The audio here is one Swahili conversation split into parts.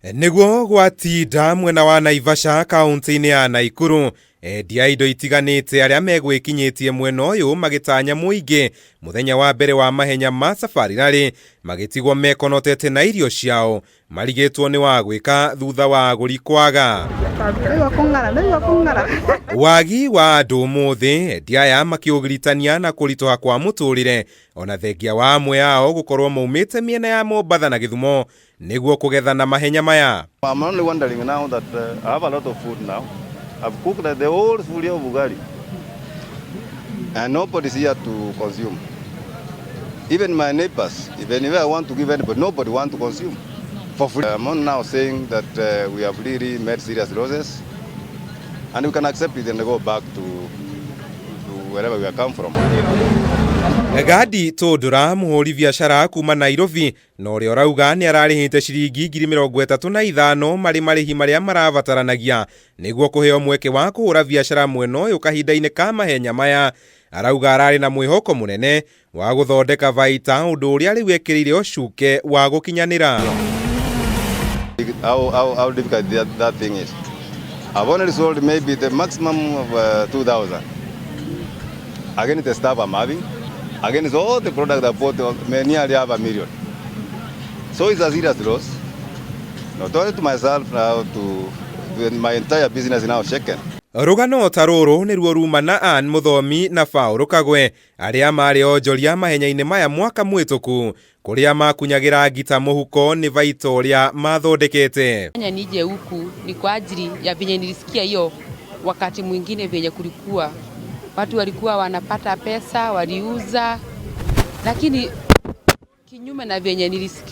Niguo gwatinda mwena wa Naivasha kaunty-ini ya Naikuru, endia indo itiganite aria megwikinyitie mwena uyu magitanya muingi muthenya wa mbere wa mahenya ma safari rally magitigwo mekonotete na irio ciao marigitwo ni wa gwika thutha wa aguri kwaga. Wagi wa andu muthi endia aya makiugiritania na kuritoha kwa muturire ona thengia wa amwe yao gukorwo maumite miena ya Mombatha na Githumo niguo kugetha na mahenya maya. I'm only wondering now that I have a lot of food now. I've cooked the whole full of aguri and nobody's here to consume. Even my neighbors, even if I want to give anybody, nobody wants to consume for free. I'm on now saying that we have really made serious losses and we can accept it and go back to wherever we come from. Gadi Todura muhuri biashara kuma Nairobi no ri orauga ni ararihite ciringi 35,000 marihi maria maravataranagia niguo kuheo mweke wa kuhura biashara mweno uyu kahinda-ini ka mahenya maya. Arauga arari na mwihoko munene wa guthondeka baita undu uria riu ekirire ucuke wa gukinyanira. How difficult that thing is. I've only sold maybe the maximum of 2,000. Again, the staff I'm having. Again, it's all the product I bought, nearly half a million. So it's a serious loss. Not only to myself now, to my entire business now shaken. Rugano taruru ni ruo ruma na Ann Muthomi na Paul Kagwe aria mari Onjoria mahenya-ini maya mwaka mwituku kuria makunyagira ngita muhuko ni vaito ria mathondekete. Nije huku ni kwa ajili ya venye nilisikia hiyo wakati mwingine venye kulikuwa watu walikuwa wanapata pesa waliuza, lakini kinyume na venye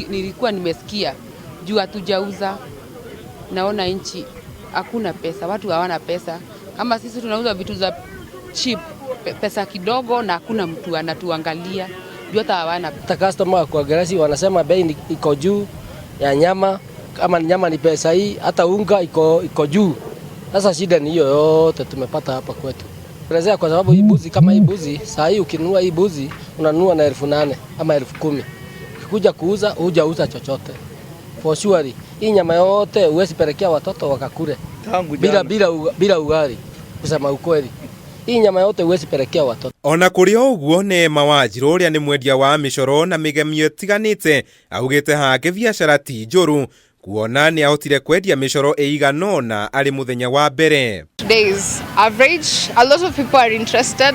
nilikuwa nimesikia juu hatujauza. Naona nchi hakuna pesa, watu hawana pesa. Kama sisi tunauza vitu za cheap, pesa kidogo na hakuna mtu anatuangalia. Juu hata hawana. Customer kwa garasi wanasema bei iko juu ya nyama, kama nyama ni pesa hii, hata unga iko juu. Sasa shida ni hiyo yote tumepata hapa kwetu. Prezea kwa sababu hii buzi kama hii buzi, saa hii ukinunua hii buzi unanunua na 8,000 ama 10,000. Ukikuja kuuza hujauza chochote. For sure hii nyama yote uwezi pelekea watoto wakakule. Bila ugali. Kusema ukweli. Hii nyama yote uwezi pelekea watoto. Ona kuri uguo ne Mawajiro uria ni mwendia wa micoro na migemio tiganite augite hake biashara ti njuru kuona ni ahotire kwendia micoro eiganona ari muthenya wa mbere. Today's average, a lot of people are interested.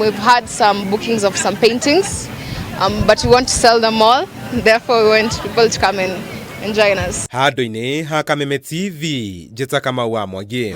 We've had some bookings of some paintings, but we want to sell them all. Therefore, we want people to come and join us. Handu-ini ha Kameme TV, Jeta Kamau wa Mwangi.